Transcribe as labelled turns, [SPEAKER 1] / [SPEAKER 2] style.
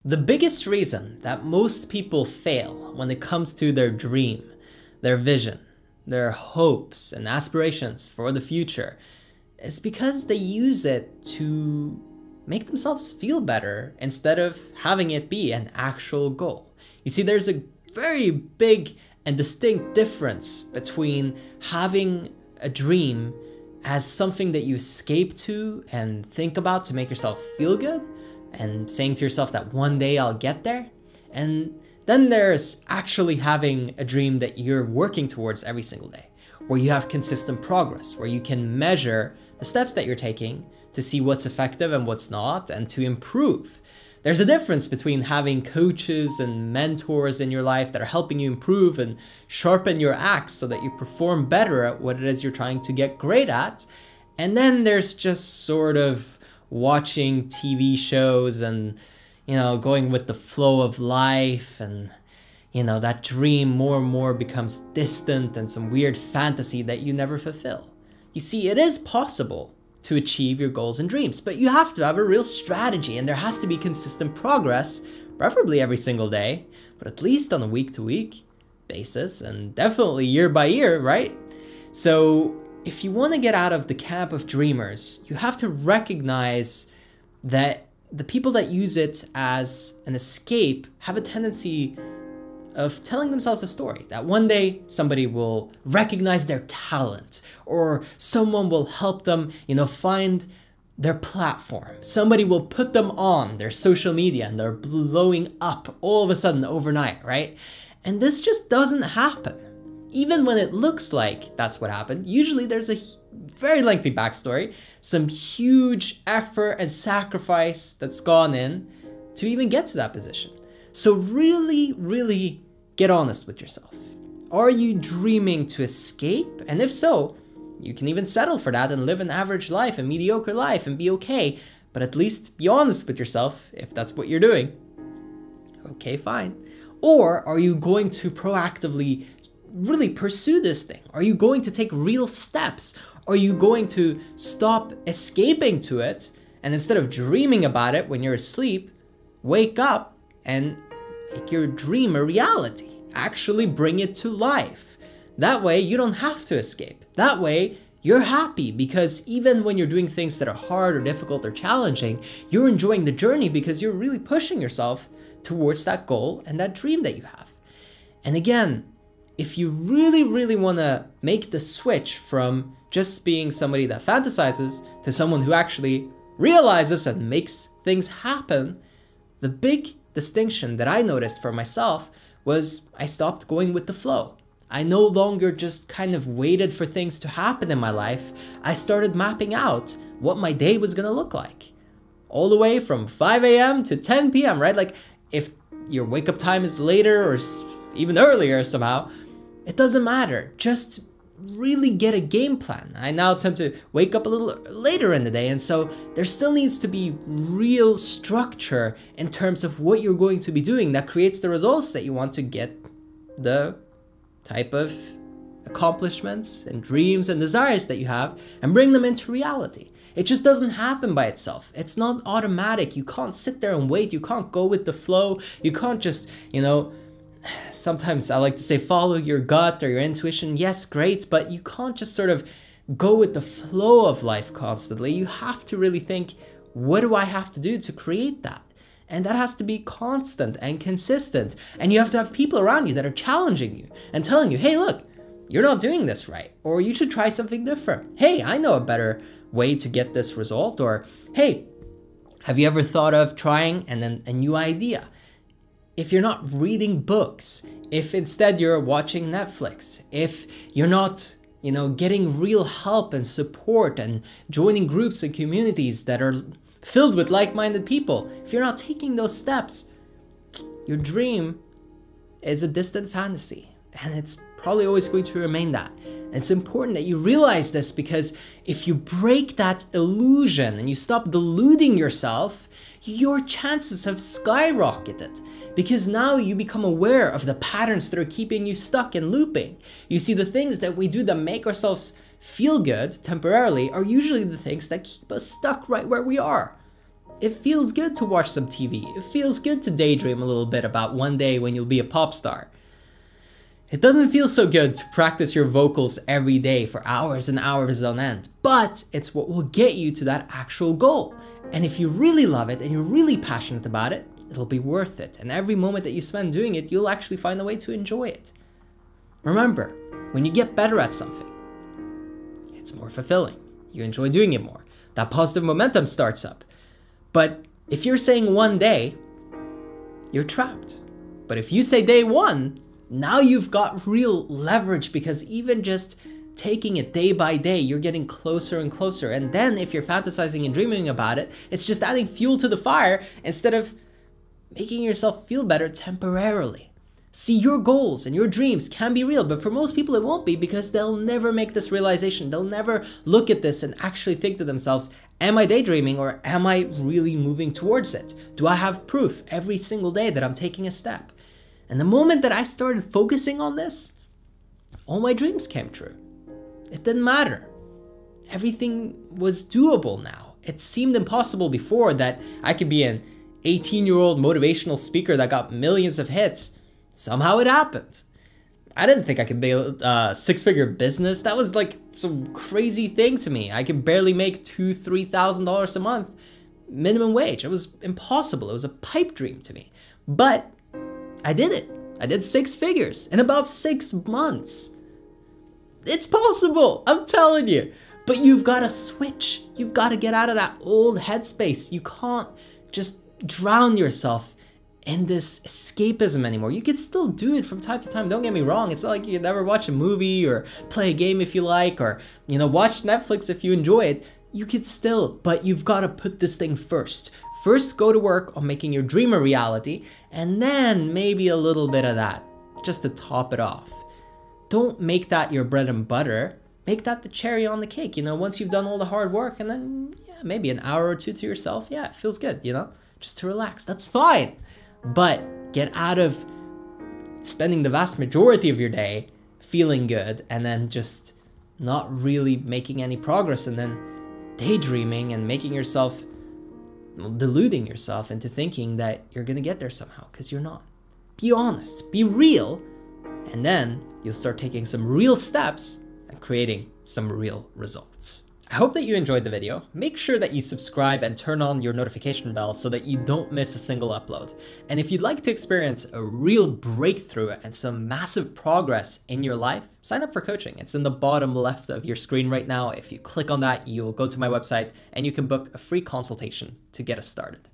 [SPEAKER 1] The biggest reason that most people fail when it comes to their dream, their vision, their hopes and aspirations for the future is because they use it to make themselves feel better instead of having it be an actual goal. You see, there's a very big and distinct difference between having a dream as something that you escape to and think about to make yourself feel good, and saying to yourself that one day I'll get there. And then there's actually having a dream that you're working towards every single day, where you have consistent progress, where you can measure the steps that you're taking to see what's effective and what's not, and to improve. There's a difference between having coaches and mentors in your life that are helping you improve and sharpen your axe so that you perform better at what it is you're trying to get great at. And then there's just sort of watching TV shows and, going with the flow of life, and, that dream more and more becomes distant and some weird fantasy that you never fulfill. You see, it is possible to achieve your goals and dreams, but you have to have a real strategy, and there has to be consistent progress, preferably every single day, but at least on a week-to-week basis, and definitely year by year, right? So if you want to get out of the camp of dreamers, you have to recognize that the people that use it as an escape have a tendency of telling themselves a story that one day somebody will recognize their talent, or someone will help them, find their platform. Somebody will put them on their social media and they're blowing up all of a sudden overnight, right? And this just doesn't happen. Even when it looks like that's what happened, usually there's a very lengthy backstory, some huge effort and sacrifice that's gone in to even get to that position. So really, really get honest with yourself. Are you dreaming to escape? And if so, you can even settle for that and live an average life, a mediocre life, and be okay. But at least be honest with yourself if that's what you're doing. Okay, fine. Or are you going to proactively really pursue this thing? Are you going to take real steps? Are you going to stop escaping to it, and instead of dreaming about it when you're asleep, wake up and make your dream a reality? Actually bring it to life. That way you don't have to escape. That way you're happy, because even when you're doing things that are hard or difficult or challenging, you're enjoying the journey because you're really pushing yourself towards that goal and that dream that you have. And again, if you really, really want to make the switch from just being somebody that fantasizes to someone who actually realizes and makes things happen, the big distinction that I noticed for myself was I stopped going with the flow. I no longer just kind of waited for things to happen in my life. I started mapping out what my day was going to look like. All the way from 5 a.m. to 10 p.m., right? Like, if your wake up time is later or even earlier somehow, it doesn't matter. Just really get a game plan. I now tend to wake up a little later in the day, and so there still needs to be real structure in terms of what you're going to be doing that creates the results that you want to get, the type of accomplishments and dreams and desires that you have, and bring them into reality. It just doesn't happen by itself. It's not automatic. You can't sit there and wait. You can't go with the flow. You can't just, sometimes I like to say follow your gut or your intuition. Yes, great, but you can't just sort of go with the flow of life constantly. You have to really think, what do I have to do to create that? And that has to be constant and consistent. And you have to have people around you that are challenging you and telling you, hey, look, you're not doing this right, or you should try something different. Hey, I know a better way to get this result. Or, hey, have you ever thought of trying and then a new idea? If you're not reading books, if instead you're watching Netflix, if you're not, getting real help and support and joining groups and communities that are filled with like-minded people, if you're not taking those steps, your dream is a distant fantasy, and it's probably always going to remain that. And it's important that you realize this, because if you break that illusion and you stop deluding yourself, your chances have skyrocketed, because now you become aware of the patterns that are keeping you stuck and looping. You see, the things that we do that make ourselves feel good temporarily are usually the things that keep us stuck right where we are. It feels good to watch some TV. It feels good to daydream a little bit about one day when you'll be a pop star. It doesn't feel so good to practice your vocals every day for hours and hours on end, but it's what will get you to that actual goal. And if you really love it and you're really passionate about it, it'll be worth it. And every moment that you spend doing it, you'll actually find a way to enjoy it. Remember, when you get better at something, it's more fulfilling. You enjoy doing it more. That positive momentum starts up. But if you're saying one day, you're trapped. But if you say day one, now you've got real leverage, because even just taking it day by day, you're getting closer and closer. And then if you're fantasizing and dreaming about it, it's just adding fuel to the fire instead of making yourself feel better temporarily. See, your goals and your dreams can be real, but for most people it won't be, because they'll never make this realization. They'll never look at this and actually think to themselves, am I daydreaming or am I really moving towards it? Do I have proof every single day that I'm taking a step? And the moment that I started focusing on this, all my dreams came true. It didn't matter. Everything was doable now. It seemed impossible before that I could be an 18-year-old motivational speaker that got millions of hits. Somehow it happened. I didn't think I could build a six-figure business. That was like some crazy thing to me. I could barely make $2,000-$3,000 a month minimum wage. It was impossible. It was a pipe dream to me. But I did it. I did 6 figures in about 6 months. It's possible, I'm telling you. But you've got to switch. You've got to get out of that old headspace. You can't just drown yourself in this escapism anymore. You can still do it from time to time. Don't get me wrong. It's not like you can never watch a movie or play a game if you like, or, you know, watch Netflix if you enjoy it. You could still, but you've got to put this thing first. First, go to work on making your dream a reality, and then maybe a little bit of that, just to top it off. Don't make that your bread and butter. Make that the cherry on the cake, you know, once you've done all the hard work, and then, yeah, maybe an hour or two to yourself. Yeah, it feels good, you know, just to relax. That's fine. But get out of spending the vast majority of your day feeling good and then just not really making any progress, and then daydreaming and making yourself, deluding yourself into thinking that you're gonna get there somehow, because you're not. Be honest, be real, and then you'll start taking some real steps and creating some real results. I hope that you enjoyed the video. Make sure that you subscribe and turn on your notification bell so that you don't miss a single upload. And if you'd like to experience a real breakthrough and some massive progress in your life, sign up for coaching. It's in the bottom left of your screen right now. If you click on that, you'll go to my website and you can book a free consultation to get us started.